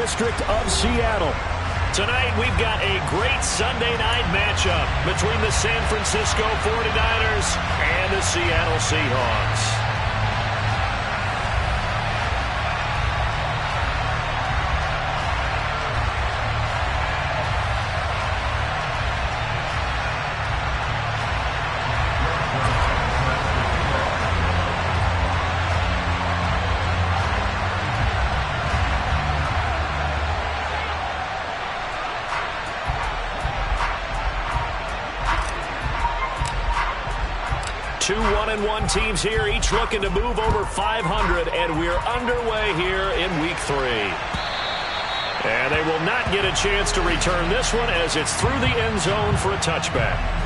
district of Seattle. Tonight, we've got a great Sunday night matchup between the San Francisco 49ers and the Seattle Seahawks. Two 1-1 teams here, each looking to move over 500, and we're underway here in Week 3. And they will not get a chance to return this one as it's through the end zone for a touchback.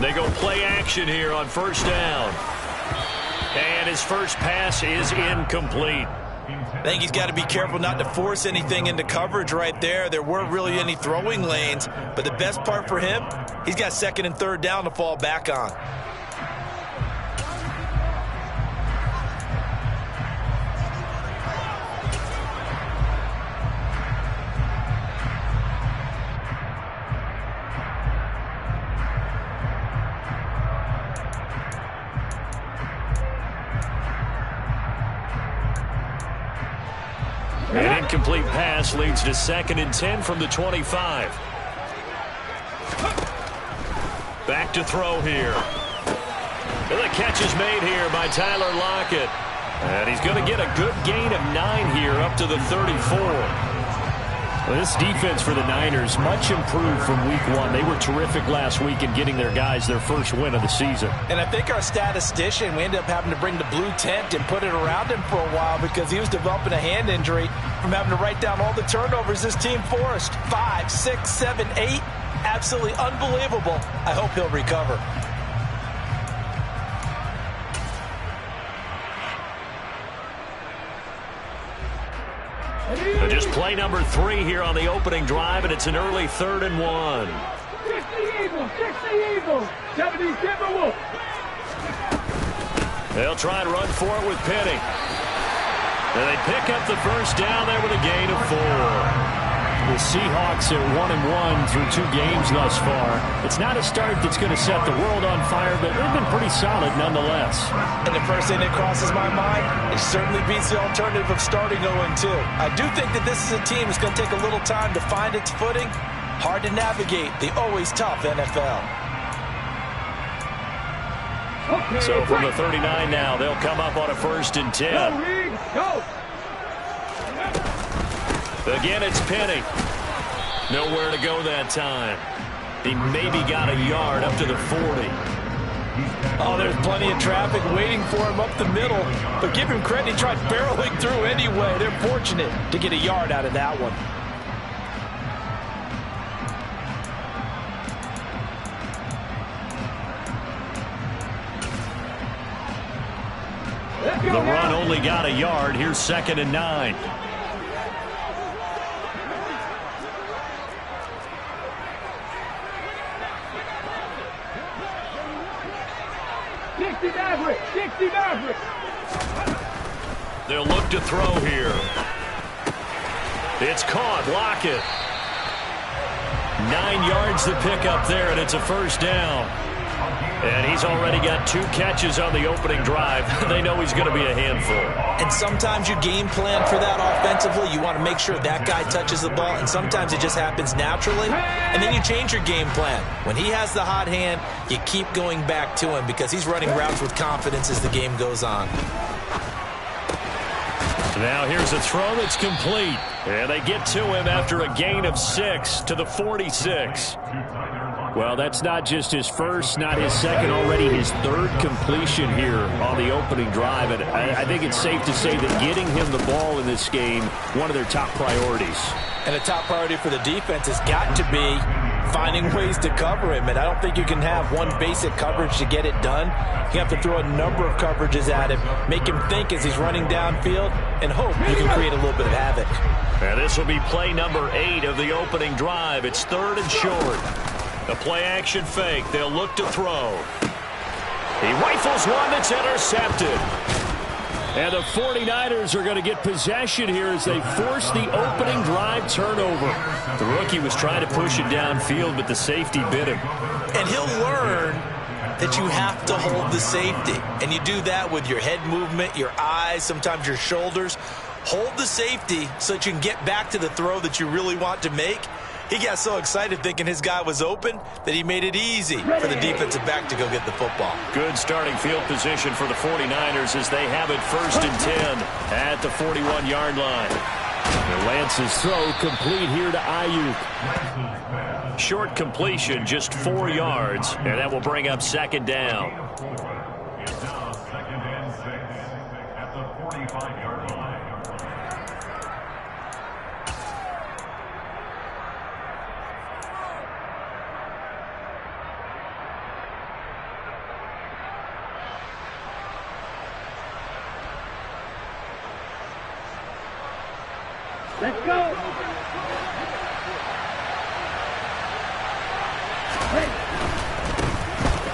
They go play action here on first down. And his first pass is incomplete. I think he's got to be careful not to force anything into coverage right there. There weren't really any throwing lanes, but the best part for him, he's got second and third down to fall back on. An incomplete pass leads to 2nd and 10 from the 25. Back to throw here. And the catch is made here by Tyler Lockett. And he's going to get a good gain of 9 here up to the 34. Well, this defense for the Niners, much improved from Week 1. They were terrific last week in getting their guys their first win of the season. And I think our statistician, we ended up having to bring the blue tent and put it around him for a while because he was developing a hand injury from having to write down all the turnovers this team forced. 5, 6, 7, 8. Absolutely unbelievable. I hope he'll recover. Just play number 3 here on the opening drive, and it's an early 3rd and 1. 60 Eagles, 60 Eagles, 70 Timberwolves. They'll try and run for it with Penny. And they pick up the first down there with a gain of 4. The Seahawks are 1-1 through 2 games thus far. It's not a start that's going to set the world on fire, but they've been pretty solid nonetheless. And the first thing that crosses my mind, it certainly beats the alternative of starting 0-2. I do think that this is a team that's going to take a little time to find its footing. Hard to navigate the always tough NFL. Okay, So from the 39 now, they'll come up on a 1st and 10. Go, Reed, go. Again, it's Penny. Nowhere to go that time. He maybe got a yard up to the 40. Oh, there's plenty of traffic waiting for him up the middle. But give him credit, he tried barreling through anyway. They're fortunate to get a yard out of that one. The run only got a yard. Here's 2nd and 9. They'll look to throw here. It's caught. Lockett. 9 yards to pick up there, and it's a first down. And he's already got 2 catches on the opening drive. They know he's going to be a handful. And sometimes you game plan for that offensively. You want to make sure that guy touches the ball, and sometimes it just happens naturally. And then you change your game plan. When he has the hot hand, you keep going back to him because he's running routes with confidence as the game goes on. Now here's a throw that's complete. And they get to him after a gain of 6 to the 46. Well, that's not just his first, not his second, already his 3rd completion here on the opening drive. And I think it's safe to say that getting him the ball in this game, one of their top priorities. And a top priority for the defense has got to be finding ways to cover him. And I don't think you can have one basic coverage to get it done. You have to throw a number of coverages at him, make him think as he's running downfield, and hope you can create a little bit of havoc. And this will be play number 8 of the opening drive. It's 3rd and short. The play-action fake. They'll look to throw. He rifles one that's intercepted. And the 49ers are going to get possession here as they force the opening drive turnover. The rookie was trying to push it downfield, but the safety bit him. And he'll learn that you have to hold the safety. And you do that with your head movement, your eyes, sometimes your shoulders. Hold the safety so that you can get back to the throw that you really want to make. He got so excited thinking his guy was open that he made it easy for the defensive back to go get the football. Good starting field position for the 49ers as they have it 1st and 10 at the 41-yard line. And Lance's throw complete here to Ayuk. Short completion, just 4 yards, and that will bring up 2nd down. It's now 2nd and 6 at the 45-yard line. Let's go.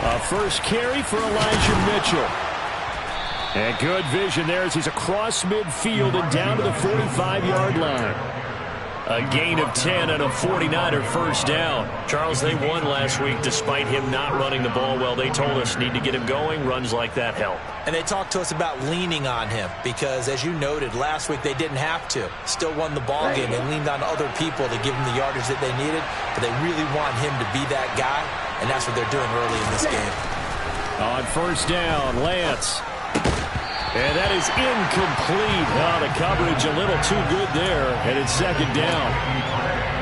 A first carry for Elijah Mitchell. And good vision there as he's across midfield and down to the 45-yard line. A gain of 10 and a 49er first down. Charles, they won last week despite him not running the ball well. They told us need to get him going. Runs like that help. And they talked to us about leaning on him because, as you noted, last week they didn't have to. Still won the ball game. They leaned on other people to give them the yardage that they needed, but they really want him to be that guy, and that's what they're doing early in this game. On first down, Lance. And that is incomplete. Oh, the coverage a little too good there, and it's 2nd down.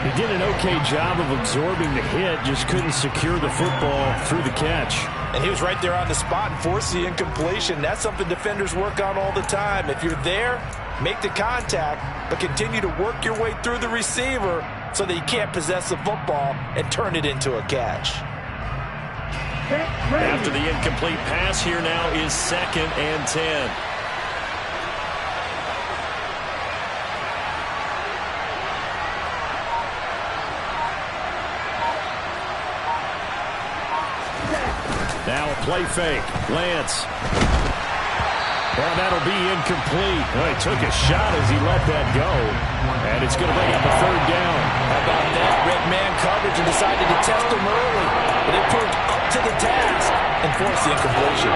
He did an okay job of absorbing the hit, just couldn't secure the football through the catch. And he was right there on the spot and forced the incompletion. That's something defenders work on all the time. If you're there, make the contact, but continue to work your way through the receiver so that you can't possess the football and turn it into a catch. After the incomplete pass, here now is 2nd and 10. Now a play fake. Lance. Well, that'll be incomplete. Well, he took a shot as he let that go. And it's going to bring up a 3rd down. How about that? Red man coverage and decided to test him early. But they proved up to the task and forced the incompletion.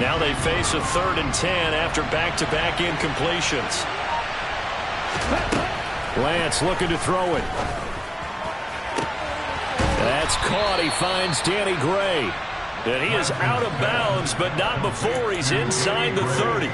Now they face a 3rd and 10 after back-to-back incompletions. Lance looking to throw it. That's caught. He finds Danny Gray. And he is out of bounds, but not before he's inside the 30.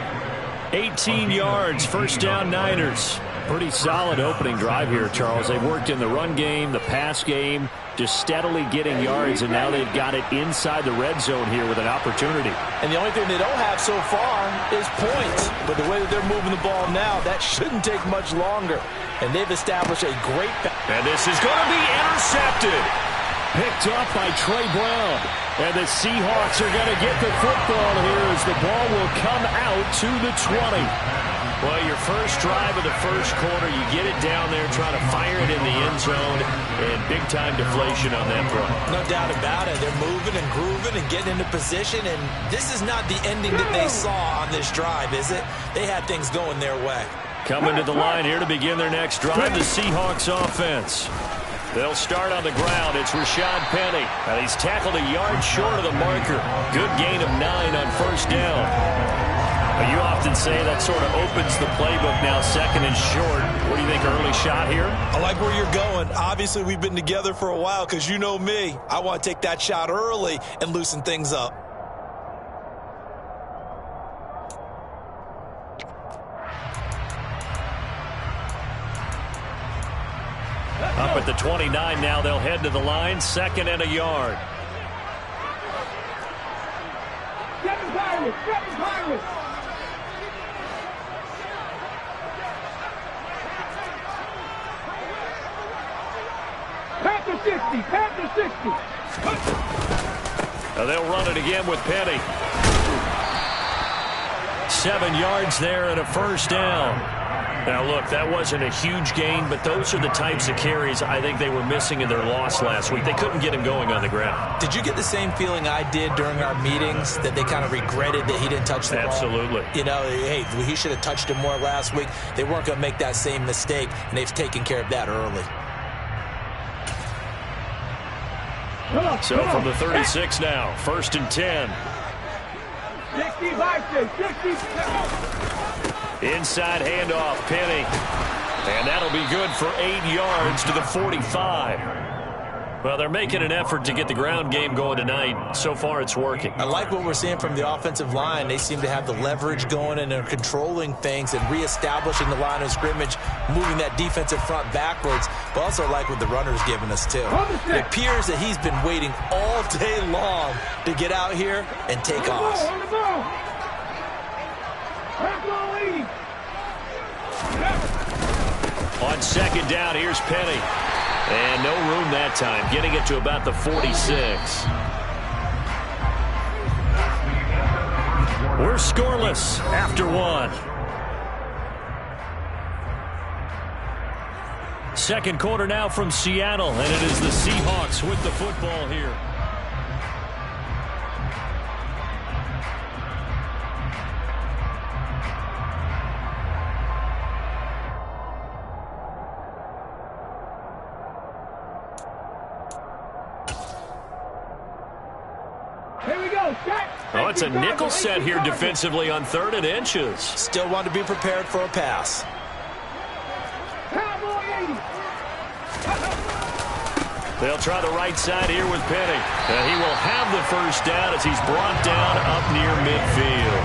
18 yards, first down Niners. Pretty solid opening drive here, Charles. They've worked in the run game, the pass game, just steadily getting yards, and now they've got it inside the red zone here with an opportunity. And the only thing they don't have so far is points. But the way that they're moving the ball now, that shouldn't take much longer. And they've established a great... And this is going to be intercepted. Picked up by Trey Brown. And the Seahawks are going to get the football here as the ball will come out to the 20. Well, your first drive of the first quarter, you get it down there, try to fire it in the end zone, and big-time deflation on that play. No doubt about it. They're moving and grooving and getting into position, and this is not the ending that they saw on this drive, is it? They had things going their way. Coming to the line here to begin their next drive, the Seahawks offense. They'll start on the ground. It's Rashad Penny. And he's tackled a yard short of the marker. Good gain of 9 on first down. You often say that sort of opens the playbook now, second and short. What do you think, early shot here? I like where you're going. Obviously, we've been together for a while because you know me. I want to take that shot early and loosen things up. Up at the 29 now, they'll head to the line, second and a yard. Seven Pirates! Seven Pirates! Panther 60! Panther 60! Now they'll run it again with Penny. 7 yards there and a first down. Now, look, that wasn't a huge gain, but those are the types of carries I think they were missing in their loss last week. They couldn't get him going on the ground. Did you get the same feeling I did during our meetings, that they kind of regretted that he didn't touch the ball? Absolutely. You know, hey, he should have touched him more last week. They weren't going to make that same mistake, and they've taken care of that early. So from the 36 now, first and 10. 65, 60. Inside handoff, Penny. And that'll be good for 8 yards to the 45. Well, they're making an effort to get the ground game going tonight. So far, it's working. I like what we're seeing from the offensive line. They seem to have the leverage going, and they're controlling things and reestablishing the line of scrimmage, moving that defensive front backwards. But also like what the runner's giving us, too. It appears that he's been waiting all day long to get out here and take off. On second down, here's Penny. And no room that time, getting it to about the 46. We're scoreless after 1. Second quarter now from Seattle, and it is the Seahawks with the football here. Oh, it's a nickel set here defensively on 3rd and inches. Still want to be prepared for a pass. They'll try the right side here with Penny. And he will have the first down as he's brought down up near midfield.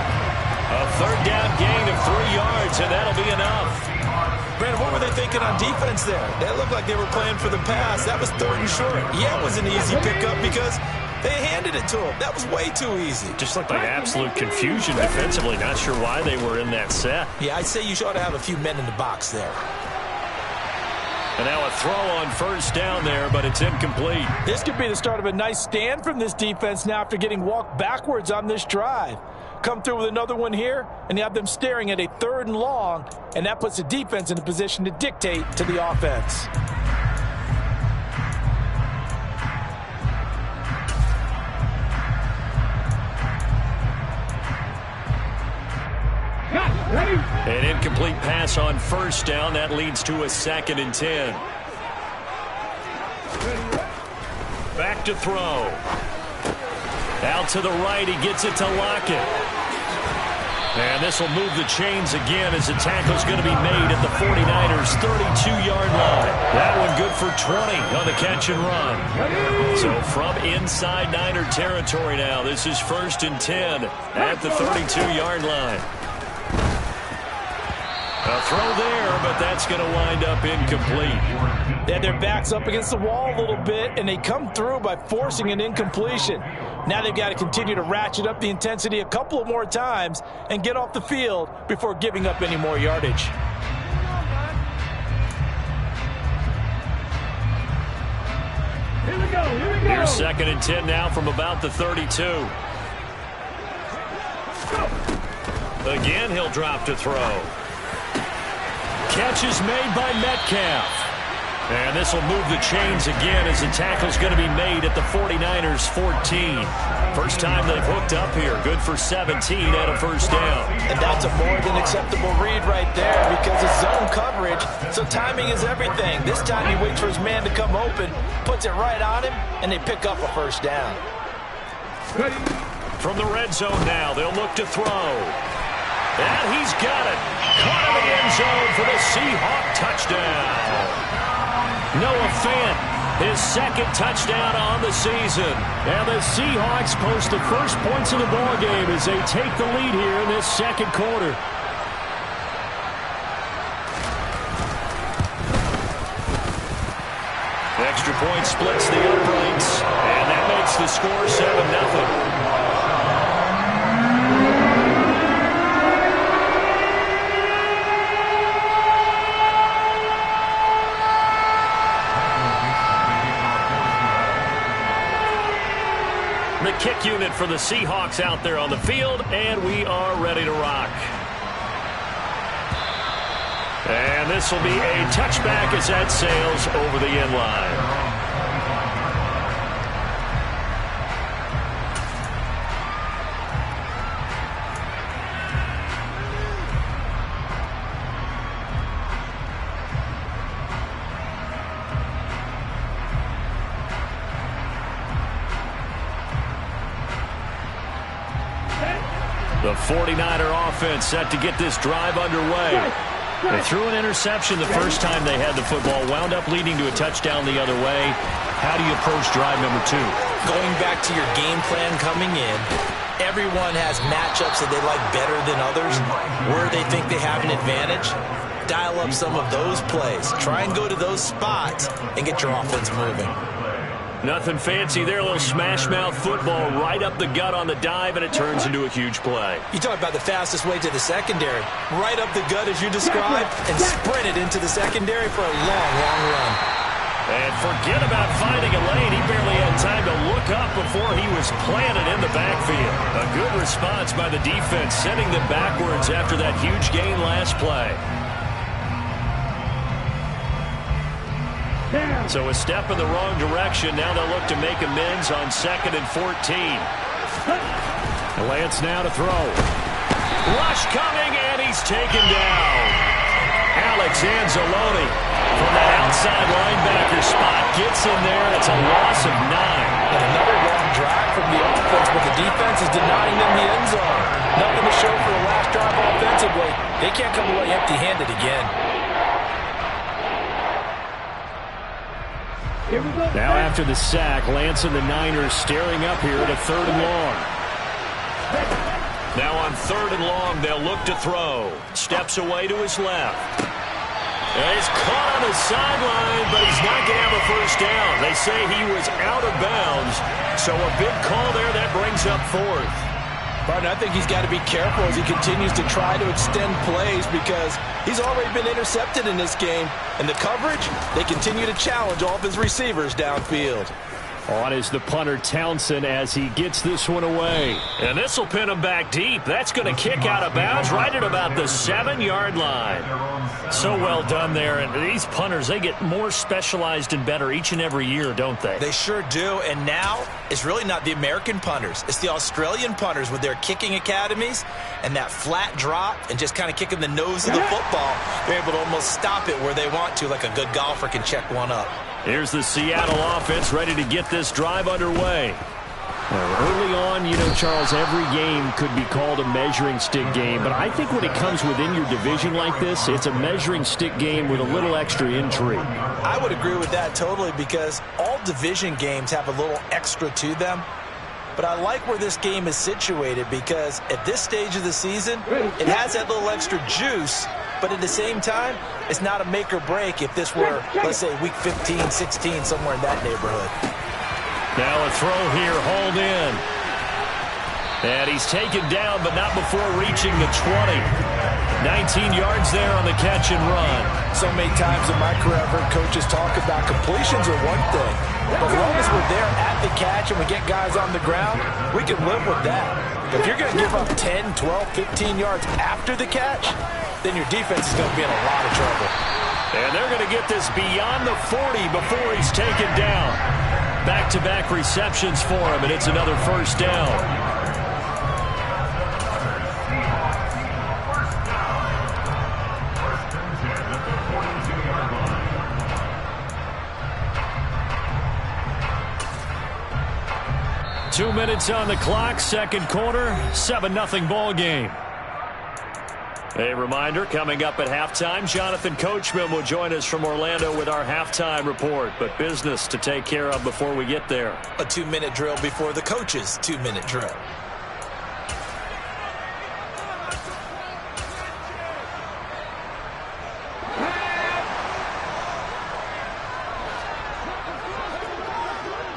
A 3rd down gain of 3 yards, and that'll be enough. Brandon, what were they thinking on defense there? That looked like they were playing for the pass. That was 3rd and short. Yeah, it was an easy pickup because they handed it to him. That was way too easy. Just looked like absolute confusion defensively. Not sure why they were in that set. Yeah, I'd say you ought to have a few men in the box there. And now a throw on first down there, but it's incomplete. This could be the start of a nice stand from this defense now after getting walked backwards on this drive. Come through with another one here, and you have them staring at a 3rd and long, and that puts the defense in a position to dictate to the offense. An incomplete pass on first down. That leads to a 2nd and 10. Back to throw. Out to the right. He gets it to Lockett. And this will move the chains again as the tackle's going to be made at the 49ers' 32-yard line. That one good for 20 on the catch and run. So from inside Niner territory now, this is 1st and 10 at the 32-yard line. A throw there, but that's going to wind up incomplete. They had their backs up against the wall a little bit, and they come through by forcing an incompletion. Now they've got to continue to ratchet up the intensity a couple of more times and get off the field before giving up any more yardage. Here we go. Here's 2nd and 10 now from about the 32. Again, he'll drop to throw. catch is made by Metcalf. And this will move the chains again as the tackle's going to be made at the 49ers 14. First time they've hooked up here. Good for 17 and a first down. And that's a more than acceptable read right there because it's zone coverage, so timing is everything. This time he waits for his man to come open, puts it right on him, and they pick up a first down. From the red zone now, they'll look to throw. And he's got it. Caught in the end zone for the Seahawk touchdown. Noah Fant, his second touchdown on the season. And the Seahawks post the first points of the ballgame as they take the lead here in this second quarter. Extra point splits the uprights, and that makes the score 7-0. The kick unit for the Seahawks out there on the field, and we are ready to rock. And this will be a touchback as that sails over the end line. The 49er offense set to get this drive underway. They threw an interception the first time they had the football, wound up leading to a touchdown the other way. How do you approach drive number 2? Going back to your game plan coming in, everyone has matchups that they like better than others, where they think they have an advantage. Dial up some of those plays. Try and go to those spots and get your offense moving. Nothing fancy there, a little smash-mouth football right up the gut on the dive, and it turns into a huge play. You talk about the fastest way to the secondary. Right up the gut as you described, and sprint it into the secondary for a long, long run. And forget about finding a lane. He barely had time to look up before he was planted in the backfield. A good response by the defense, sending them backwards after that huge gain last play. So a step in the wrong direction. Now they'll look to make amends on 2nd and 14. Lance now to throw. Rush coming, and he's taken down. Alex Anzalone from that outside linebacker spot gets in there. It's a loss of 9. And another long drive from the offense, but the defense is denying them the end zone. Nothing to show for the last drive offensively. They can't come away empty-handed again. Now after the sack, Lance and the Niners staring up here at a 3rd and long. Now on 3rd and long, they'll look to throw. Steps away to his left. And he's caught on the sideline, but he's not going to have a first down. They say he was out of bounds, so a big call there that brings up 4th. Martin, I think he's got to be careful as he continues to try to extend plays because he's already been intercepted in this game. And the coverage, they continue to challenge all of his receivers downfield. On is the punter Townsend as he gets this one away. And this will pin him back deep. That's going to kick out of bounds right at about the 7-yard line. So well done there. And these punters, they get more specialized and better each and every year, don't they? They sure do. And now it's really not the American punters. It's the Australian punters with their kicking academies and that flat drop and just kind of kicking the nose of the football. They're able to almost stop it where they want to, like a good golfer can check one up. Here's the Seattle offense ready to get this drive underway. Early on, you know, Charles, every game could be called a measuring stick game, but I think when it comes within your division like this, it's a measuring stick game with a little extra intrigue. I would agree with that totally because all division games have a little extra to them. But I like where this game is situated because at this stage of the season, it has that little extra juice, but at the same time, it's not a make or break if this were, let's say, week 15, 16, somewhere in that neighborhood. Now a throw here, hauled in. And he's taken down, but not before reaching the 20. 19 yards there on the catch and run. So many times in my career, I've heard coaches talk about completions are one thing. But as long as we're there at the catch and we get guys on the ground, we can live with that. If you're going to give up 10, 12, 15 yards after the catch, then your defense is going to be in a lot of trouble. And they're going to get this beyond the 40 before he's taken down. Back-to-back receptions for him, and it's another first down. 2 minutes on the clock, second quarter, 7-0 ball game. A reminder, coming up at halftime, Jonathan Coachman will join us from Orlando with our halftime report, but business to take care of before we get there. A 2-minute drill before the coach's 2-minute drill.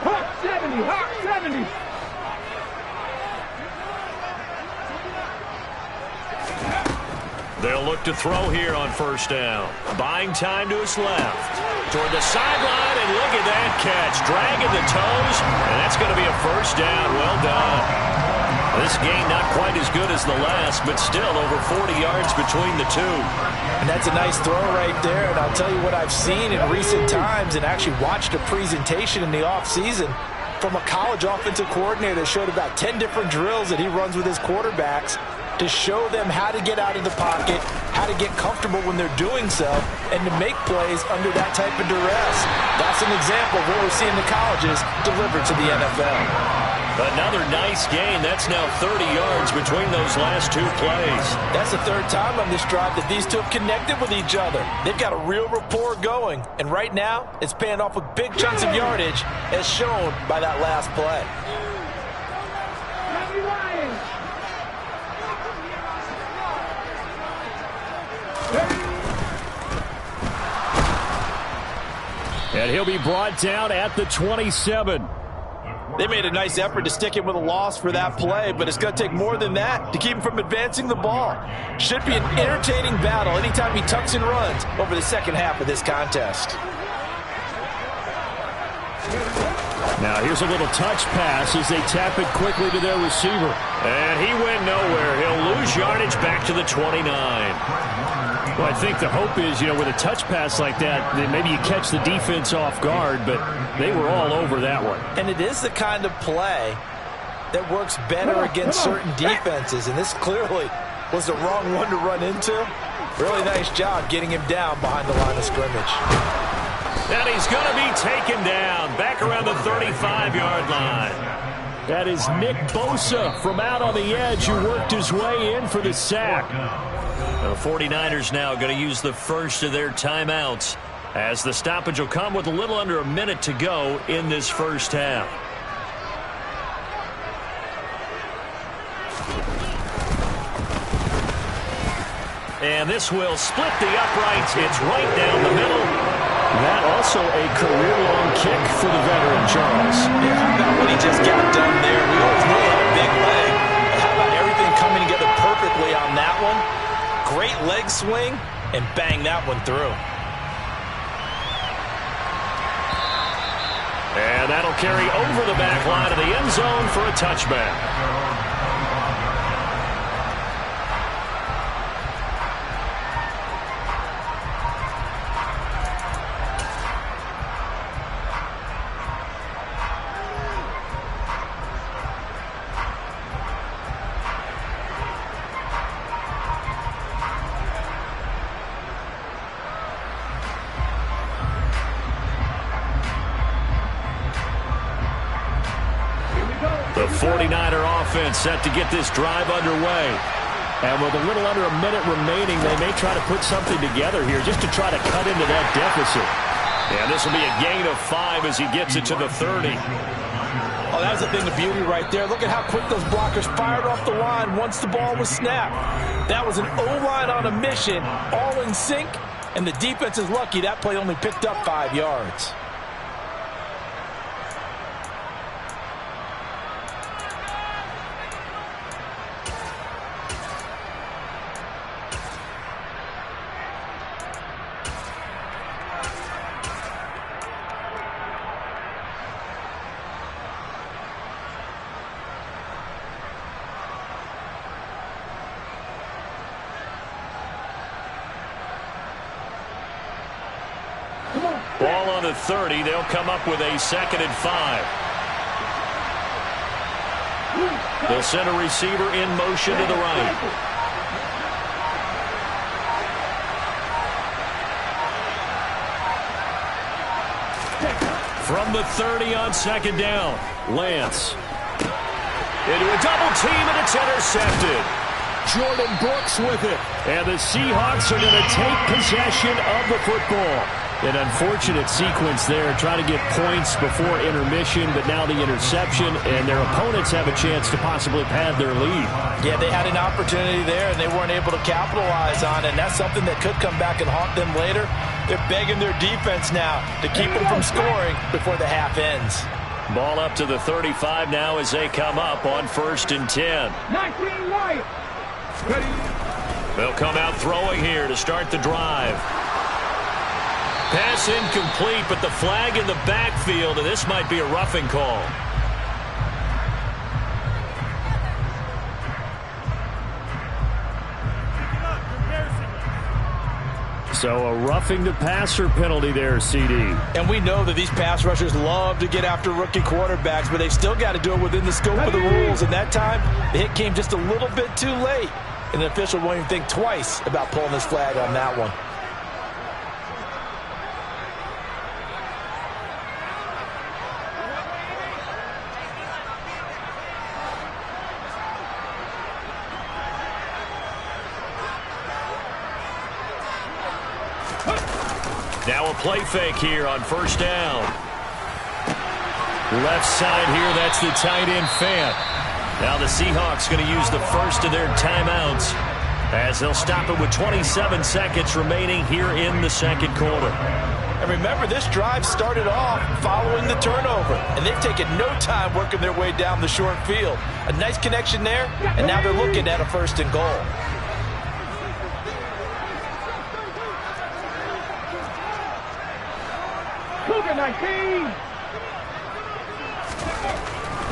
Hawk 70, Hawk 70. They'll look to throw here on first down. Buying time to his left. Toward the sideline, and look at that catch. Dragging the toes, and that's going to be a first down. Well done. This game not quite as good as the last, but still over 40 yards between the two. And that's a nice throw right there. And I'll tell you what I've seen in recent times and actually watched a presentation in the offseason from a college offensive coordinator that showed about 10 different drills that he runs with his quarterbacks to show them how to get out of the pocket, how to get comfortable when they're doing so, and to make plays under that type of duress. That's an example of what we're seeing the colleges deliver to the NFL. Another nice gain. That's now 30 yards between those last two plays. That's the third time on this drive that these two have connected with each other. They've got a real rapport going, and right now it's paying off with big chunks of yardage as shown by that last play. And he'll be brought down at the 27. They made a nice effort to stick him with a loss for that play, but it's going to take more than that to keep him from advancing the ball. Should be an entertaining battle anytime he tucks and runs over the second half of this contest. Now here's a little touch pass as they tap it quickly to their receiver. And he went nowhere. He'll lose yardage back to the 29. Well, I think the hope is, with a touch pass like that, then maybe you catch the defense off guard, but they were all over that one. And it is the kind of play that works better against certain defenses, and this clearly was the wrong one to run into. Really nice job getting him down behind the line of scrimmage. And he's going to be taken down back around the 35-yard line. That is Nick Bosa from out on the edge who worked his way in for the sack. The 49ers now going to use the first of their timeouts as the stoppage will come with a little under a minute to go in this first half. And this will split the uprights. It's right down the middle. That also a career-long kick for the veteran, Charles. Yeah, how about what he just got done there? We always knew he had a big leg. But how about everything coming together perfectly on that one? Great leg swing, and bang that one through. And that'll carry over the back line of the end zone for a touchback. The 49er offense set to get this drive underway. And with a little under a minute remaining, they may try to put something together here just to try to cut into that deficit. And this will be a gain of 5 as he gets it to the 30. Oh, that was a thing of beauty right there. Look at how quick those blockers fired off the line once the ball was snapped. That was an O-line on a mission, all in sync, and the defense is lucky that play only picked up 5 yards. Ball on the 30. They'll come up with a 2nd and 5. They'll send a receiver in motion to the right. From the 30 on 2nd down, Lance. Into a double team, and it's intercepted. Jordan Brooks with it. And the Seahawks are going to take possession of the football. An unfortunate sequence there, trying to get points before intermission, but now the interception, and their opponents have a chance to possibly pad their lead. Yeah, they had an opportunity there, and they weren't able to capitalize on it, and that's something that could come back and haunt them later. They're begging their defense now to keep them from scoring before the half ends. Ball up to the 35 now as they come up on 1st and 10. 19 right. Ready. They'll come out throwing here to start the drive. Pass incomplete, but the flag in the backfield, and this might be a roughing call. So a roughing the passer penalty there, CD. And we know that these pass rushers love to get after rookie quarterbacks, but they've still got to do it within the scope of the rules. And that time, the hit came just a little bit too late. And the official won't even think twice about pulling his flag on that one. Now a play fake here on 1st down. Left side here, that's the tight end Fant. Now the Seahawks going to use the first of their timeouts as they'll stop it with 27 seconds remaining here in the 2nd quarter. And remember, this drive started off following the turnover, and they've taken no time working their way down the short field. A nice connection there, and now they're looking at a 1st and goal. Cougar 19.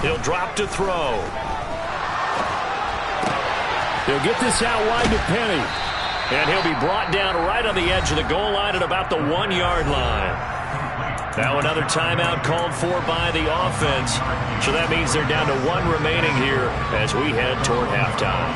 He'll drop to throw. They'll get this out wide to Penny. And he'll be brought down right on the edge of the goal line at about the 1-yard line. Now another timeout called for by the offense. So that means they're down to 1 remaining here as we head toward halftime.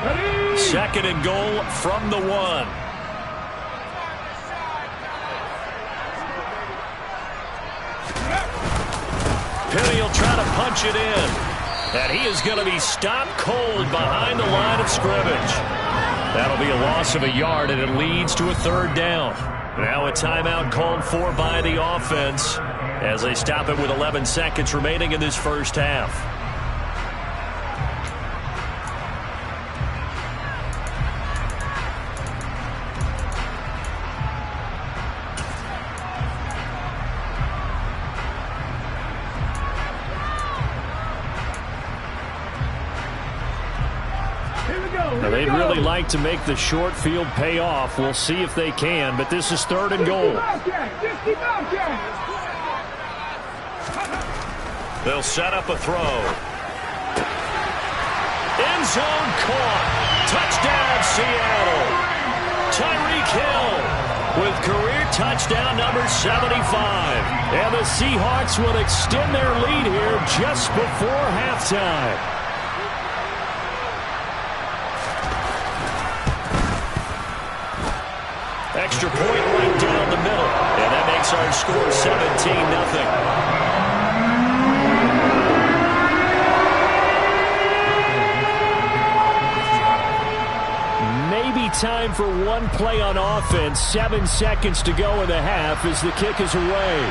Ready. 2nd and goal from the 1. Penny will try to punch it in. And he is going to be stopped cold behind the line of scrimmage. That'll be a loss of a yard, and it leads to a 3rd down. Now a timeout called for by the offense as they stop it with 11 seconds remaining in this first half. Now, they'd really like to make the short field pay off. We'll see if they can, but this is 3rd and goal. They'll set up a throw. End zone caught. Touchdown, Seattle. Tyreek Hill with career touchdown number 75. And the Seahawks will extend their lead here just before halftime. Extra point right down the middle. And that makes our score 17-0. Maybe time for one play on offense. 7 seconds to go in the half as the kick is away.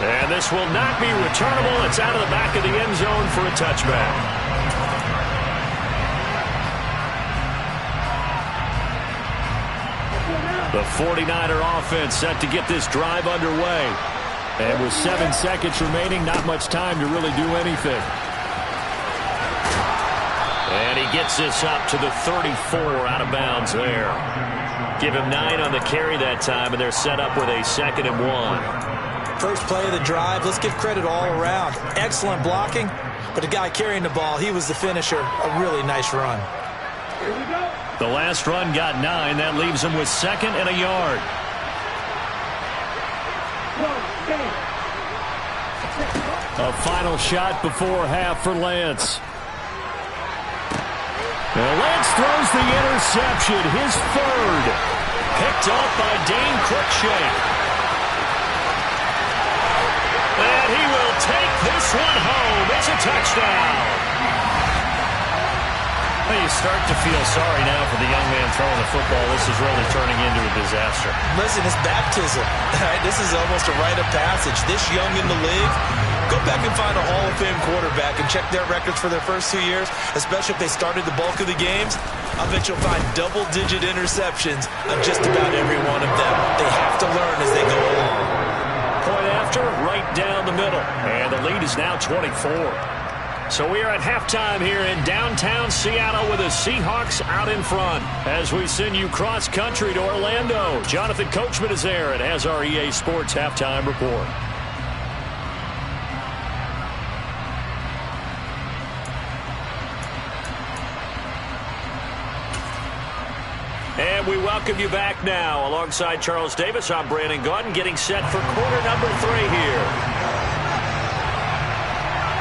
And this will not be returnable. It's out of the back of the end zone for a touchback. The 49er offense set to get this drive underway. And with 7 seconds remaining, not much time to really do anything. And he gets this up to the 34 out of bounds there. Give him 9 on the carry that time, and they're set up with a 2nd and 1. First play of the drive, let's give credit all around. Excellent blocking, but the guy carrying the ball, he was the finisher. A really nice run. Here we go. The last run got 9. That leaves him with 2nd and a yard. A final shot before half for Lance. Now Lance throws the interception, his 3rd. Picked off by Dane Cruikshank. And he will take this one home. It's a touchdown. Well, you start to feel sorry now for the young man throwing the football. This is really turning into a disaster. Listen, it's baptism. This is almost a rite of passage. This young in the league, go back and find a Hall of Fame quarterback and check their records for their first 2 years, especially if they started the bulk of the games. I bet you'll find double-digit interceptions on just about every one of them. They have to learn as they go along. Point after, right down the middle. And the lead is now 24. So we are at halftime here in downtown Seattle with the Seahawks out in front. As we send you cross-country to Orlando, Jonathan Coachman is there and has our EA Sports halftime report. And we welcome you back now. Alongside Charles Davis, I'm Brandon Gaudin, getting set for quarter number 3 here.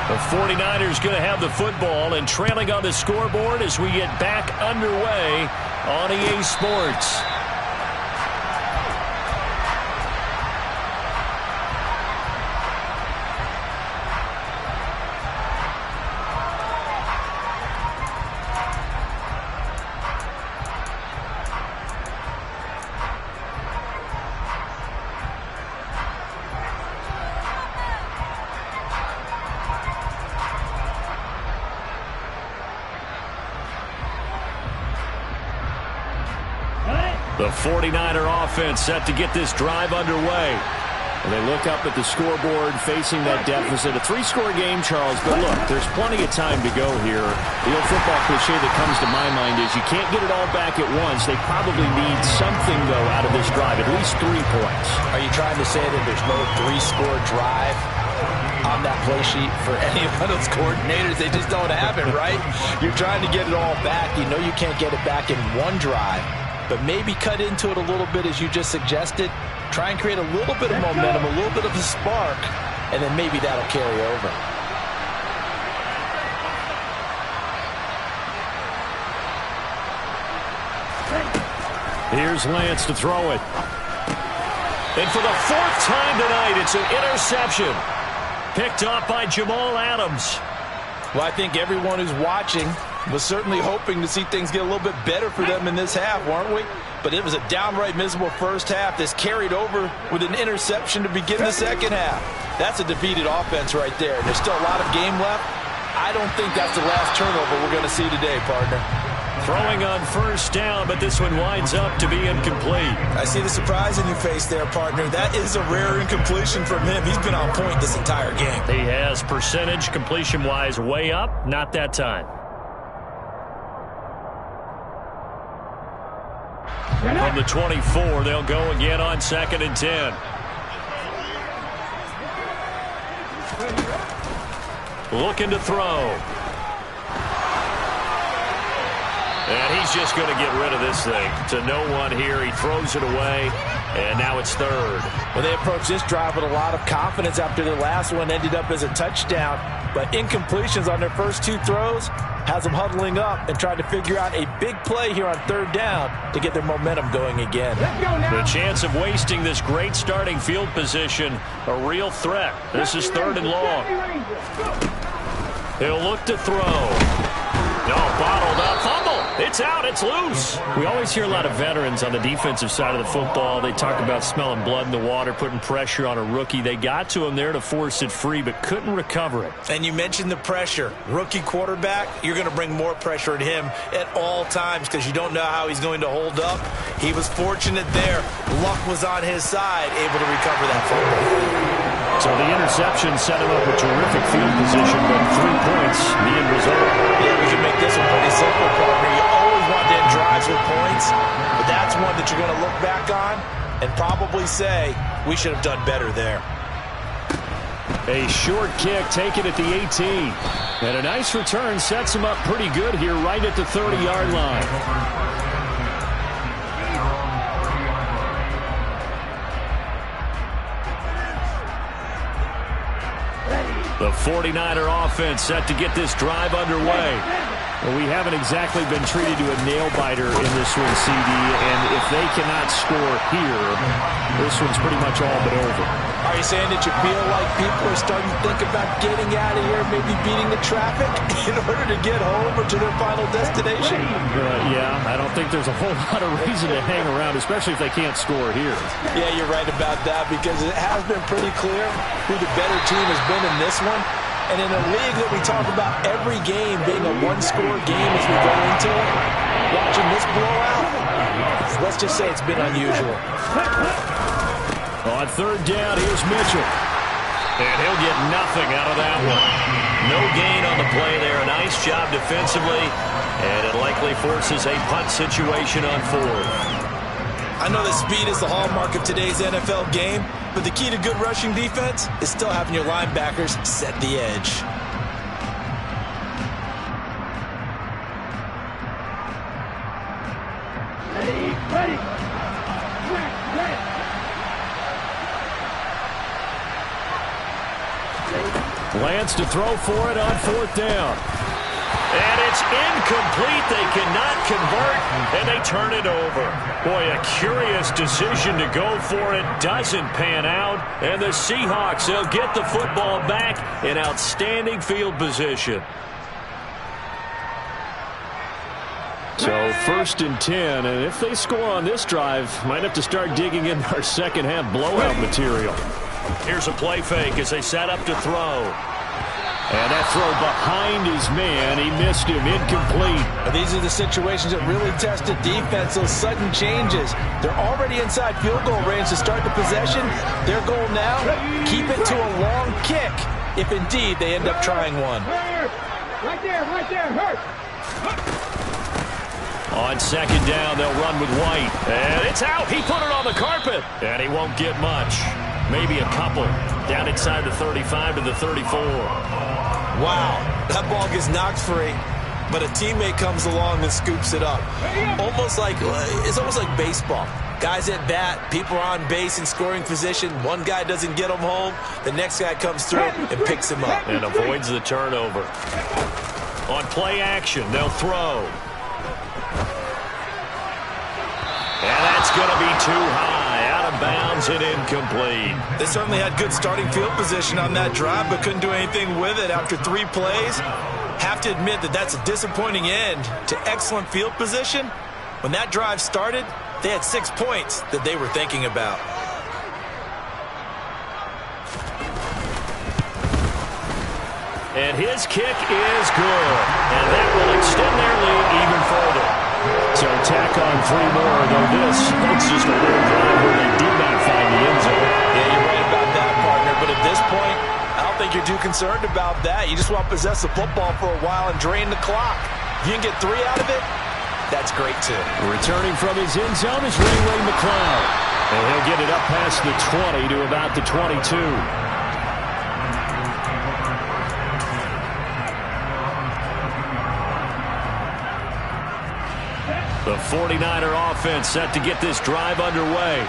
The 49ers going to have the football and trailing on the scoreboard as we get back underway on EA Sports. The 49er offense set to get this drive underway. And they look up at the scoreboard facing that deficit. A 3-score game, Charles, but look, there's plenty of time to go here. The old football cliche that comes to my mind is you can't get it all back at once. They probably need something, though, out of this drive, at least 3 points. Are you trying to say that there's no 3-score drive on that play sheet for any of those coordinators? They just don't have it, right? You're trying to get it all back. You know you can't get it back in one drive. But maybe cut into it a little bit as you just suggested. Try and create a little bit of momentum, a little bit of a spark, and then maybe that'll carry over. Here's Lance to throw it. And for the 4th time tonight, it's an interception. Picked off by Jamal Adams. Well, I think everyone who's watching was certainly hoping to see things get a little bit better for them in this half, weren't we? But it was a downright miserable first half. This carried over with an interception to begin the second half. That's a defeated offense right there. And there's still a lot of game left. I don't think that's the last turnover we're going to see today, partner. Throwing on first down, but this one winds up to be incomplete. I see the surprise in your face there, partner. That is a rare incompletion from him. He's been on point this entire game. He has percentage completion-wise way up, not that time. From the 24, they'll go again on 2nd and 10. Looking to throw. And he's just going to get rid of this thing. To no one here. He throws it away, and now it's 3rd. Well, they approached this drive with a lot of confidence after their last one ended up as a touchdown. But incompletions on their first 2 throws has them huddling up and trying to figure out a big play here on 3rd down to get their momentum going again. The chance of wasting this great starting field position, a real threat. This is 3rd and long. He'll look to throw. No, bottled up. Fumble. It's out. It's loose. We always hear a lot of veterans on the defensive side of the football. They talk about smelling blood in the water, putting pressure on a rookie. They got to him there to force it free, but couldn't recover it. And you mentioned the pressure. Rookie quarterback, you're going to bring more pressure at him at all times because you don't know how he's going to hold up. He was fortunate there. Luck was on his side, able to recover that fumble. So the interception set him up with terrific field position, but 3 points, the end result. Yeah, we can make this one pretty simple. and probably say, we should have done better there. A short kick taken at the 18. And a nice return sets him up pretty good here right at the 30-yard line. The 49er offense set to get this drive underway. Well, we haven't exactly been treated to a nail-biter in this one, CD, and if they cannot score here, this one's pretty much all but over. Are you saying that you feel like people are starting to think about getting out of here, maybe beating the traffic in order to get home or to their final destination? Yeah, I don't think there's a whole lot of reason to hang around, especially if they can't score here. Yeah, you're right about that, because it has been pretty clear who the better team has been in this one. And in a league that we talk about every game being a one-score game as we go into it, watching this blowout, let's just say it's been unusual. On third down, here's Mitchell. And he'll get nothing out of that one. No gain on the play there. A nice job defensively. And it likely forces a punt situation on fourth. I know that speed is the hallmark of today's NFL game, but the key to good rushing defense is still having your linebackers set the edge. Ready. Lance to throw for it on fourth down. And it's incomplete. They cannot convert, and they turn it over. Boy, a curious decision to go for it. Doesn't pan out. And the Seahawks, they'll get the football back in outstanding field position. So first and 10, and if they score on this drive, might have to start digging in our second half blowout material. Here's a play fake as they set up to throw. And that throw behind his man, he missed him, incomplete. These are the situations that really test the defense, those sudden changes. They're already inside field goal range to start the possession. Their goal now, keep it to a long kick, if indeed they end up trying one. Right there, hurt. On second down, they'll run with White. And it's out. He put it on the carpet. And he won't get much. Maybe a couple. Down inside the 35 to the 34. Wow, that ball gets knocked free, but a teammate comes along and scoops it up. It's almost like baseball. Guys at bat, people are on base in scoring position. One guy doesn't get him home. The next guy comes through and picks him up. And avoids the turnover. On play action, they'll throw. And that's going to be too high. Out of bounds and incomplete. They certainly had good starting field position on that drive, but couldn't do anything with it after 3 plays. Have to admit that that's a disappointing end to excellent field position. When that drive started, they had 6 points that they were thinking about. And his kick is good. And that will extend their lead even further. So tack on 3 more, though it's just a little drive where they did not find the end zone. Yeah, you're right about that, partner. But at this point, I don't think you're too concerned about that. You just want to possess the football for a while and drain the clock. If you can get 3 out of it, that's great, too. Returning from his end zone is Ray McLeod. And he'll get it up past the 20 to about the 22. The 49er offense set to get this drive underway.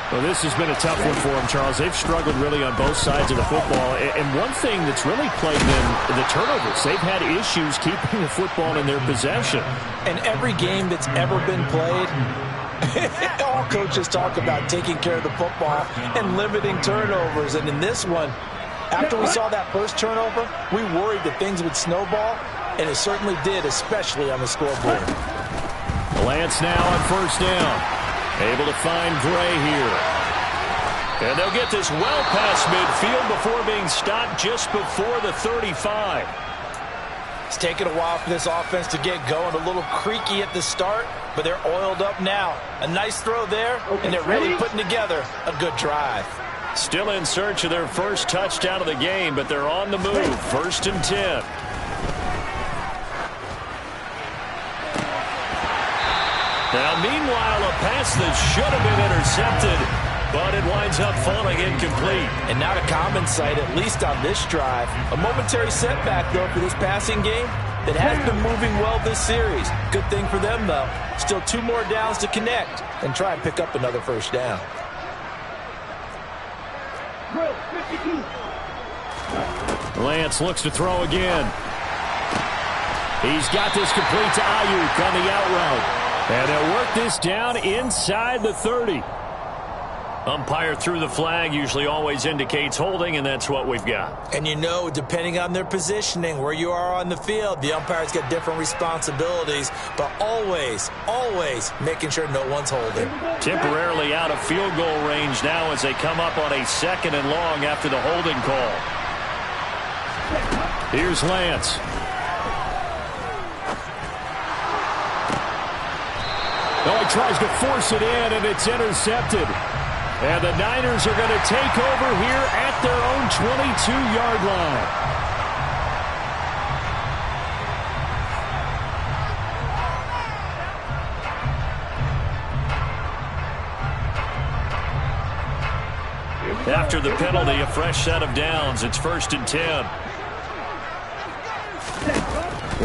Well, this has been a tough one for them, Charles. They've struggled really on both sides of the football. And one thing that's really plagued them, the turnovers. They've had issues keeping the football in their possession. And every game that's ever been played, all coaches talk about taking care of the football and limiting turnovers. And in this one, after we saw that first turnover, we worried that things would snowball, and it certainly did, especially on the scoreboard. Lance now on first down. Able to find Gray here. And they'll get this well past midfield before being stopped just before the 35. It's taken a while for this offense to get going. A little creaky at the start, but they're oiled up now. A nice throw there, and they're really putting together a good drive. Still in search of their first touchdown of the game, but they're on the move. First and 10. Now, meanwhile, a pass that should have been intercepted, but it winds up falling incomplete. And not a common sight, at least on this drive. A momentary setback, though, for this passing game that has been moving well this series. Good thing for them, though. Still 2 more downs to connect and try and pick up another first down. Lance looks to throw again. He's got this complete to Ayuk on the out route. And they'll work this down inside the 30. Umpire threw the flag, usually always indicates holding, and that's what we've got. And you know, depending on their positioning, where you are on the field, the umpire's got different responsibilities, but always, always making sure no one's holding. Temporarily out of field goal range now as they come up on a 2nd and long after the holding call. Here's Lance. Oh, he tries to force it in, and it's intercepted. And the Niners are going to take over here at their own 22-yard line. After the penalty, a fresh set of downs. It's 1st and 10.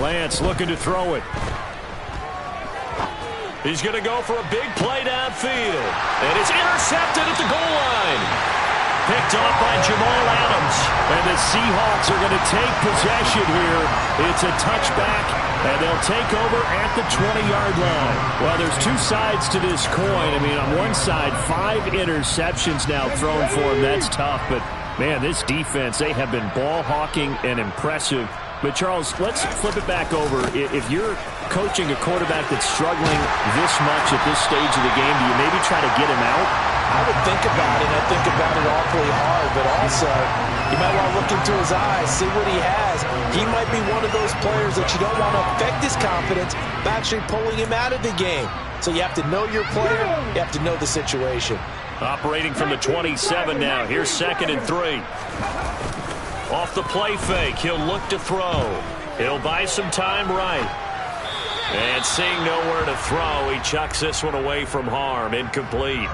Lance looking to throw it. He's going to go for a big play downfield. And it's intercepted at the goal line. Picked off by Jamal Adams. And the Seahawks are going to take possession here. It's a touchback, and they'll take over at the 20-yard line. Well, there's 2 sides to this coin. I mean, on one side, 5 interceptions now thrown for him. That's tough. But, man, this defense, they have been ball hawking and impressive. But, Charles, let's flip it back over. If you're coaching a quarterback that's struggling this much at this stage of the game, do you maybe try to get him out? I would think about it. I think about it awfully hard, but also you might want to look into his eyes, see what he has. He might be one of those players that you don't want to affect his confidence by actually pulling him out of the game. So you have to know your player. You have to know the situation. Operating from the 27 now. Here's 2nd and 3. Off the play fake, he'll look to throw. He'll buy some time right. And seeing nowhere to throw, he chucks this one away from harm. Incomplete.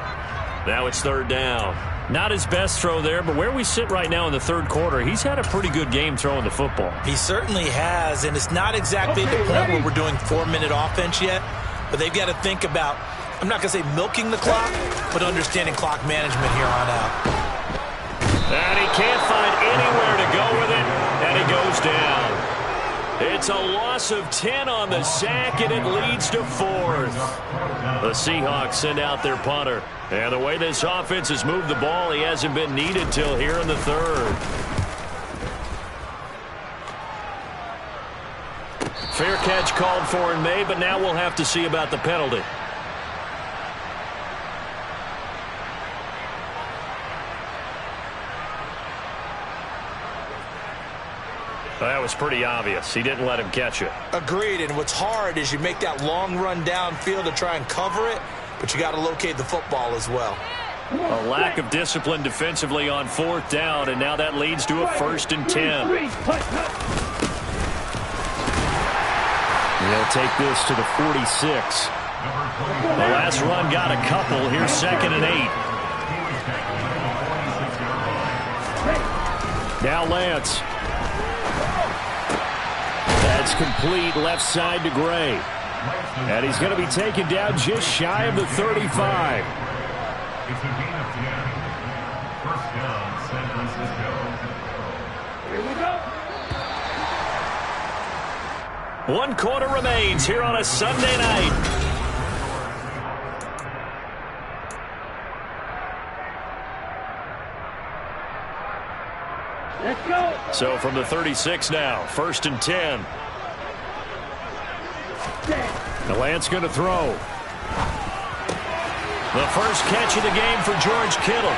Now it's 3rd down. Not his best throw there, but where we sit right now in the 3rd quarter, he's had a pretty good game throwing the football. He certainly has, and it's not exactly at the point where we're doing 4-minute offense yet, but they've got to think about, I'm not going to say milking the clock, but understanding clock management here on out. And he can't find anywhere to go with it, and he goes down. It's a loss of 10 on the sack, and it leads to 4th. The Seahawks send out their punter. And the way this offense has moved the ball, he hasn't been needed till here in the 3rd. Fair catch called for in May, but now we'll have to see about the penalty. That was pretty obvious. He didn't let him catch it. Agreed, and what's hard is you make that long run downfield to try and cover it, but you got to locate the football as well. A lack of discipline defensively on 4th down, and now that leads to a 1st and 10. They'll take this to the 46. The last run got a couple. Here's 2nd and 8. Now Lance. That's complete left side to Gray. And he's going to be taken down just shy of the 35. It's a gain of 10. 1st down, San Francisco. Here we go. 1 quarter remains here on a Sunday night. Let's go. So from the 36 now, 1st and 10. The Lance going to throw. The first catch of the game for George Kittle.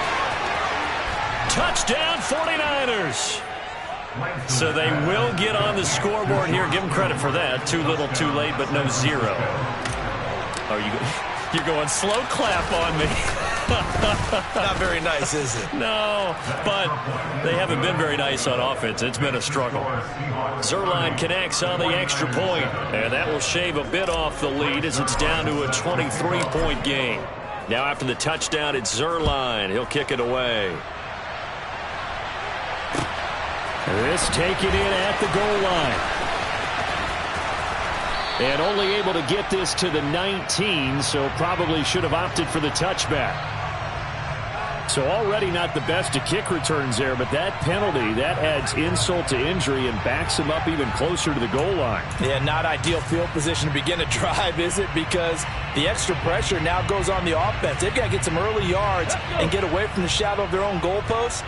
Touchdown 49ers. So they will get on the scoreboard here. Give them credit for that. Too little, too late, but no 0. Are you You're going slow clap on me. Not very nice, is it? No, but they haven't been very nice on offense. It's been a struggle. Zerline connects on the extra point, and that will shave a bit off the lead as it's down to a 23-point game. Now after the touchdown, it's Zerline. He'll kick it away. This taken in at the goal line. And only able to get this to the 19, so probably should have opted for the touchback. So already not the best of kick returns there, but that penalty, that adds insult to injury and backs him up even closer to the goal line. Yeah, not ideal field position to begin a drive, is it? Because the extra pressure now goes on the offense. They've got to get some early yards and get away from the shadow of their own goalposts.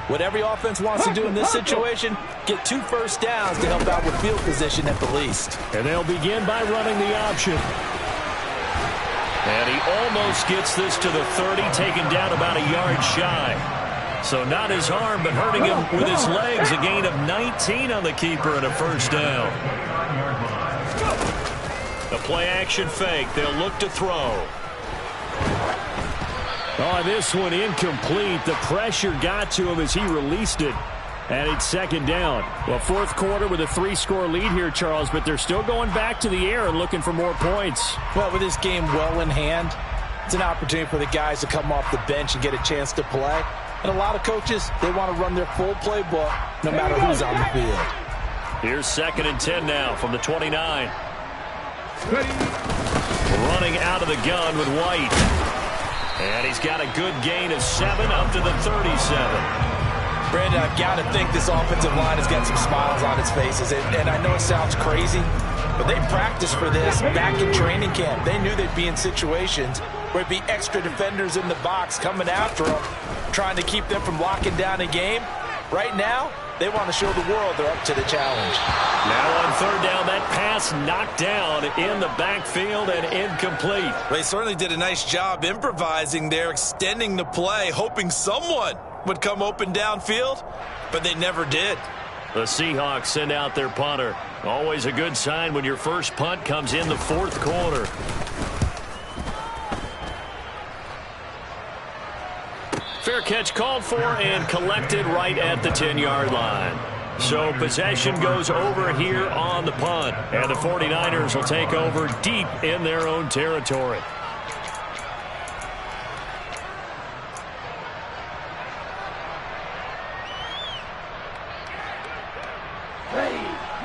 What every offense wants to do in this situation, get 2 first downs to help out with field position at the least. And they'll begin by running the option. And he almost gets this to the 30, taken down about a yard shy. So not his arm, but hurting him with his legs. A gain of 19 on the keeper and a first down. The play action fake. They'll look to throw. Oh, this one incomplete. The pressure got to him as he released it. And it's second down. Well, fourth quarter with a 3-score lead here, Charles, but they're still going back to the air and looking for more points. Well, with this game well in hand, it's an opportunity for the guys to come off the bench and get a chance to play. And a lot of coaches, they want to run their full playbook no matter who's on the field. Here's 2nd and 10 now from the 29. Running out of the gun with White. And he's got a good gain of 7 up to the 37. Brandon, I've got to think this offensive line has got some smiles on its faces. And I know it sounds crazy, but they practiced for this back in training camp. They knew they'd be in situations where it'd be extra defenders in the box coming after them, trying to keep them from locking down a game. Right now, they want to show the world they're up to the challenge. Now on 3rd down, that pass knocked down in the backfield and incomplete. Well, they certainly did a nice job improvising there, extending the play, hoping someone would come open downfield, but they never did. The Seahawks send out their punter. Always a good sign when your first punt comes in the 4th quarter. Fair catch called for and collected right at the 10-yard line. So possession goes over here on the punt, and the 49ers will take over deep in their own territory.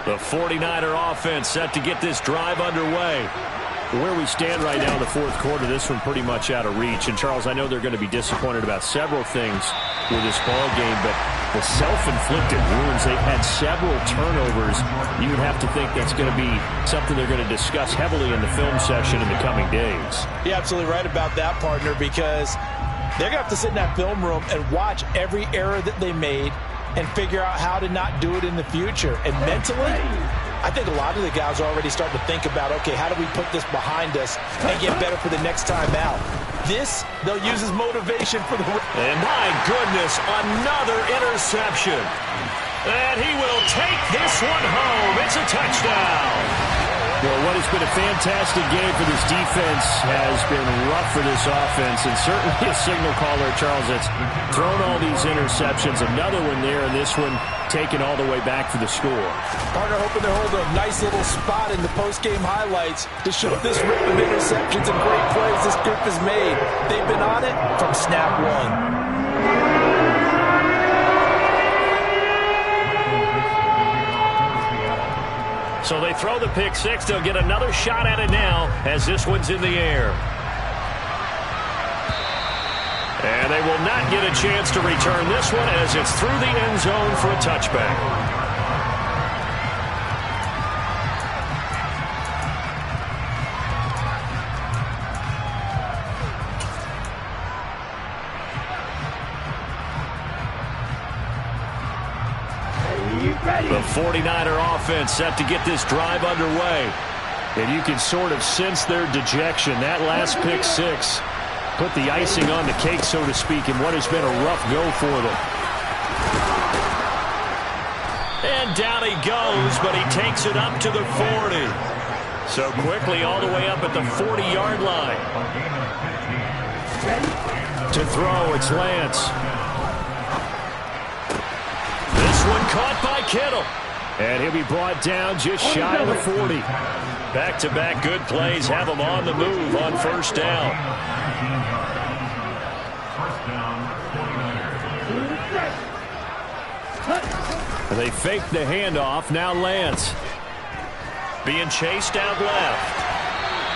The 49er offense set to get this drive underway. Where we stand right now in the 4th quarter, this one pretty much out of reach. And, Charles, I know they're going to be disappointed about several things with this ball game, but the self-inflicted wounds, they've had several turnovers. You would have to think that's going to be something they're going to discuss heavily in the film session in the coming days. You're absolutely right about that, partner, because they're going to have to sit in that film room and watch every error that they made and figure out how to not do it in the future. And mentally, I think a lot of the guys are already starting to think about, okay, how do we put this behind us and get better for the next time out? This, they'll use as motivation for the... And my goodness, another interception. And he will take this one home. It's a touchdown. Well, what has been a fantastic game for this defense has been rough for this offense, and certainly a signal caller, Charles, that's thrown all these interceptions. Another one there, and this one taken all the way back for the score. Partner, hoping they hold a nice little spot in the post-game highlights to show this rip of interceptions and great plays this group has made. They've been on it from snap one. So they throw the pick six. They'll get another shot at it now as this one's in the air. And they will not get a chance to return this one as it's through the end zone for a touchback. The 49er offense set to get this drive underway. And you can sort of sense their dejection. That last pick six put the icing on the cake, so to speak, in what has been a rough go for them. And down he goes, but he takes it up to the 40. So quickly all the way up at the 40-yard line. To throw, it's Lance. This one caught by Kittle. And he'll be brought down just shy of the 40. Back-to-back good plays have him on the move on first down. They fake the handoff. Now Lance. Being chased out left.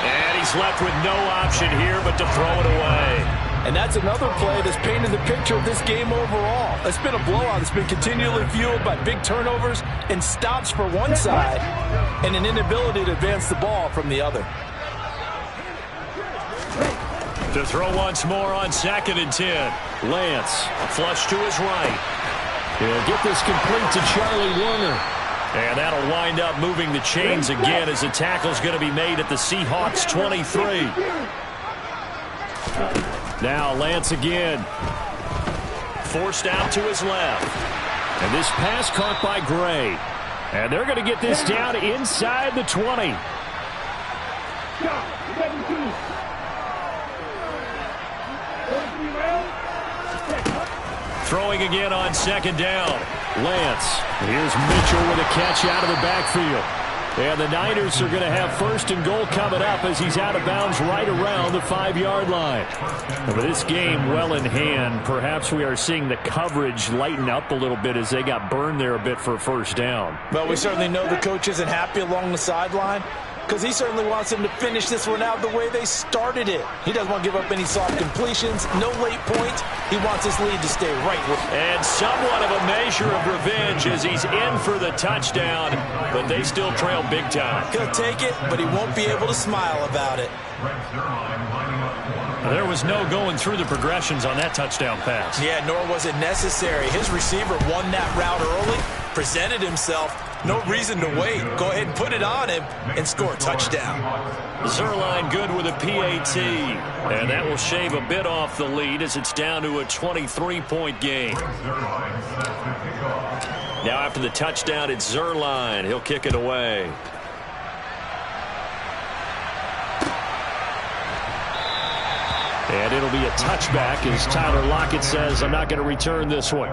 And he's left with no option here but to throw it away. And that's another play that's painted the picture of this game overall. It's been a blowout. It's been continually fueled by big turnovers and stops for one side and an inability to advance the ball from the other. To throw once more on 2nd and 10. Lance, flush to his right. He'll get this complete to Charlie Warner. And that'll wind up moving the chains again as the tackle's going to be made at the Seahawks 23. Now Lance again. Forced out to his left. And this pass caught by Gray. And they're going to get this down inside the 20. Throwing again on 2nd down. Lance. Here's Mitchell with a catch out of the backfield. And the Niners are going to have 1st and goal coming up as he's out of bounds right around the 5-yard line. And with this game well in hand, perhaps we are seeing the coverage lighten up a little bit as they got burned there a bit for a first down. Well, we certainly know the coach isn't happy along the sideline because he certainly wants them to finish this one out the way they started it. He doesn't want to give up any soft completions, no late points. He wants his lead to stay right with him. And somewhat of a measure of revenge as he's in for the touchdown, but they still trail big time. He'll take it, but he won't be able to smile about it. There was no going through the progressions on that touchdown pass. Yeah, nor was it necessary. His receiver won that route early, presented himself. No reason to wait. Go ahead and put it on him and score a touchdown. Zerline good with a PAT. And that will shave a bit off the lead as it's down to a 23-point game. Now after the touchdown, it's Zerline. He'll kick it away. And it'll be a touchback as Tyler Lockett says, I'm not going to return this one.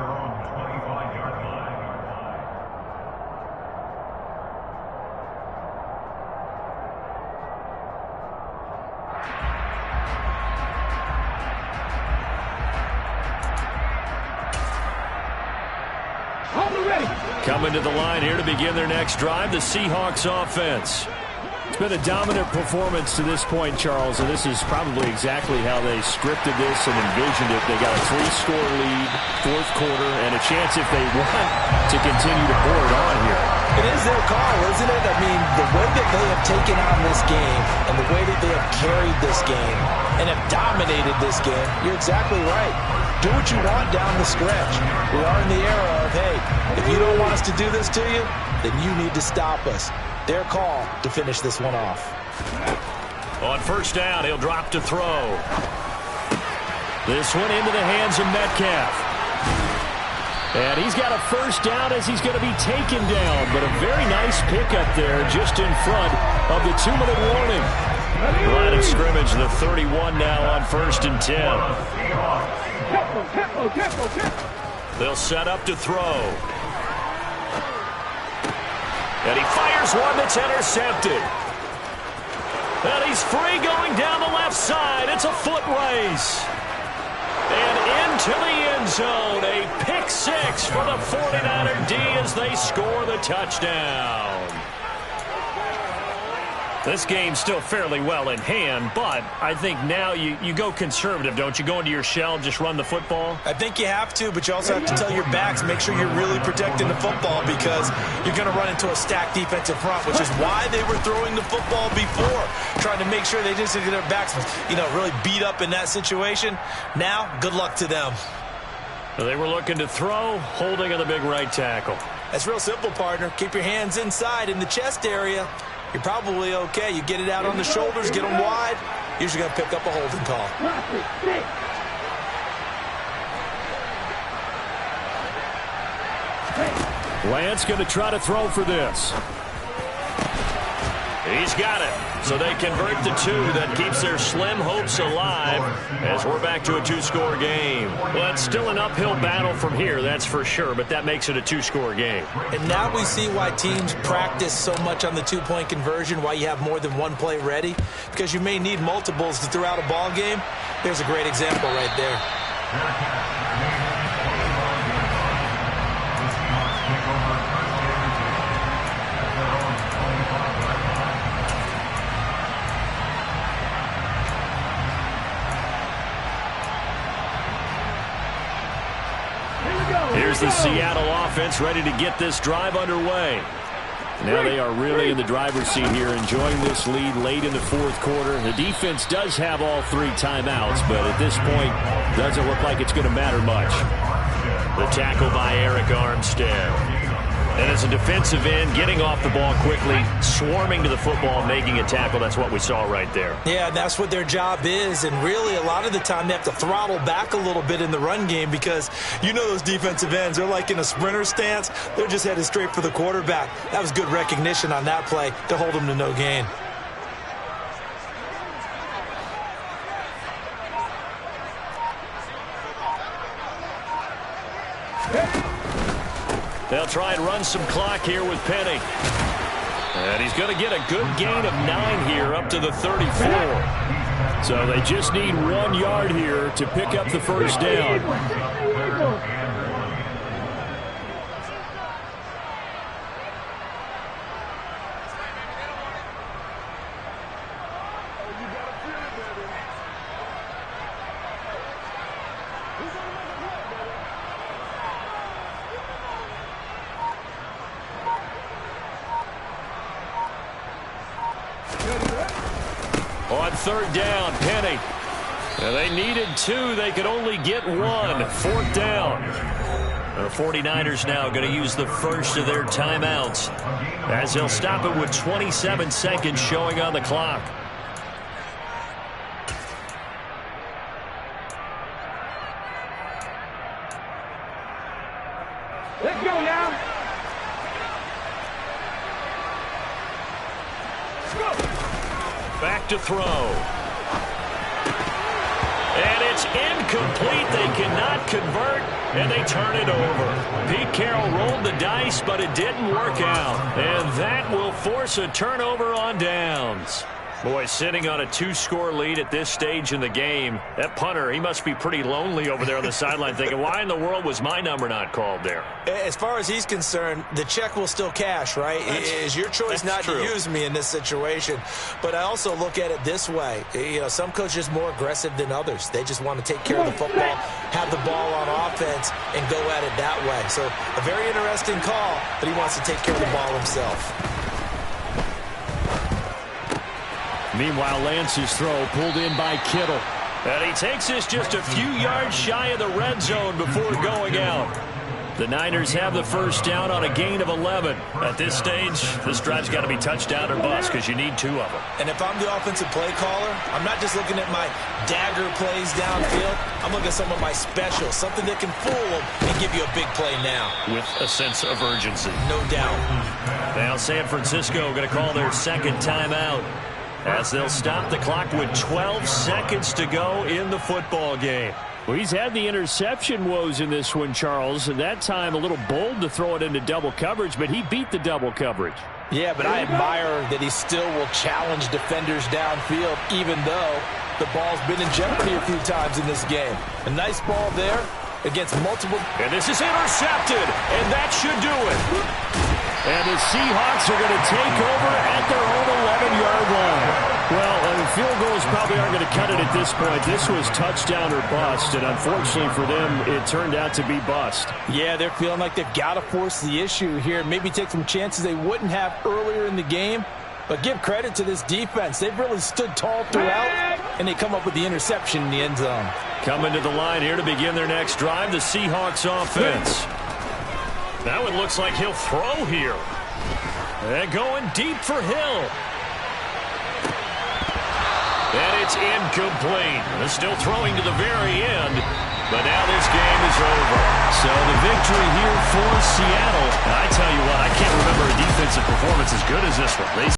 Coming to the line here to begin their next drive, the Seahawks offense. It's been a dominant performance to this point, Charles, and this is probably exactly how they scripted this and envisioned it. They got a 3-score lead, 4th quarter, and a chance if they want to continue to pour it on here. It is their call, isn't it? I mean, the way that they have taken on this game and the way that they have carried this game and have dominated this game, you're exactly right. Do what you want down the stretch. We are in the era of, hey, if you don't want us to do this to you, then you need to stop us. Their call to finish this one off. On first down, he'll drop to throw. This one into the hands of Metcalf. And he's got a first down as he's going to be taken down. But a very nice pickup there just in front of the 2-minute warning. Line of scrimmage, the 31 now on 1st and 10. They'll set up to throw. And he fires one that's intercepted. And he's free going down the left side. It's a foot race. And into the end zone. A pick 6 for the 49er D as they score the touchdown. This game's still fairly well in hand, but I think now you go conservative, don't you? Go into your shell, just run the football? I think you have to, but you also have to tell your backs, make sure you're really protecting the football because you're going to run into a stacked defensive front, which is why they were throwing the football before, trying to make sure they just get their backs, really beat up in that situation. Now, good luck to them. They were looking to throw, holding on the big right tackle. That's real simple, partner. Keep your hands inside in the chest area. You're probably okay. You get it out on the shoulders, get them wide. Usually going to pick up a holding call. Lance going to try to throw for this. He's got it. So they convert the 2. That keeps their slim hopes alive as we're back to a 2-score game. Well, it's still an uphill battle from here, that's for sure, but that makes it a 2-score game. And now we see why teams practice so much on the 2-point conversion, why you have more than one play ready, because you may need multiples to throw out a ball game. There's a great example right there. Here's the Seattle offense ready to get this drive underway. Now they are really in the driver's seat here, enjoying this lead late in the fourth quarter. The defense does have all 3 timeouts, but at this point, doesn't look like it's going to matter much. The tackle by Eric Armstead. And as a defensive end, getting off the ball quickly, swarming to the football, making a tackle, that's what we saw right there. Yeah, that's what their job is, and really a lot of the time they have to throttle back a little bit in the run game because you know those defensive ends, they're like in a sprinter stance. They're just headed straight for the quarterback. That was good recognition on that play to hold them to no gain. They'll try and run some clock here with Penny. And he's going to get a good gain of 9 here up to the 34. So they just need 1 yard here to pick up the first down. On 3rd down, Penny. And they needed 2. They could only get 1. 4th down. The 49ers now going to use the first of their timeouts as they'll stop it with 27 seconds showing on the clock. Let's go now. Back to throw. And it's incomplete. They cannot convert, and they turn it over. Pete Carroll rolled the dice, but it didn't work out. And that will force a turnover on downs. Boy, sitting on a 2-score lead at this stage in the game, that punter, he must be pretty lonely over there on the sideline thinking, why in the world was my number not called there? As far as he's concerned, the check will still cash, right? It's your choice not to use me in this situation. But I also look at it this way. You know, some coaches are more aggressive than others. They just want to take care of the football, have the ball on offense, and go at it that way. So a very interesting call, but he wants to take care of the ball himself. Meanwhile, Lance's throw pulled in by Kittle. And he takes this just a few yards shy of the red zone before going out. The Niners have the first down on a gain of 11. At this stage, this drive's got to be touchdown or bust because you need 2 of them. And if I'm the offensive play caller, I'm not just looking at my dagger plays downfield. I'm looking at some of my specials, something that can fool them and give you a big play now. With a sense of urgency. No doubt. Now San Francisco going to call their second timeout as they'll stop the clock with 12 seconds to go in the football game. Well, he's had the interception woes in this one, Charles, and that time a little bold to throw it into double coverage, but he beat the double coverage. Yeah, but I admire that he still will challenge defenders downfield, even though the ball's been in jeopardy a few times in this game. A nice ball there against multiple. And this is intercepted, and that should do it. And the Seahawks are going to take over at their own 11-yard line. Well, field goals probably aren't going to cut it at this point. This was touchdown or bust, and unfortunately for them, it turned out to be bust. Yeah, they're feeling like they've got to force the issue here, maybe take some chances they wouldn't have earlier in the game. But give credit to this defense. They've really stood tall throughout, and they come up with the interception in the end zone. Coming to the line here to begin their next drive, the Seahawks offense. Now it looks like he'll throw here. And going deep for Hill. And it's incomplete. They're still throwing to the very end. But now this game is over. So the victory here for Seattle. And I tell you what, I can't remember a defensive performance as good as this one. They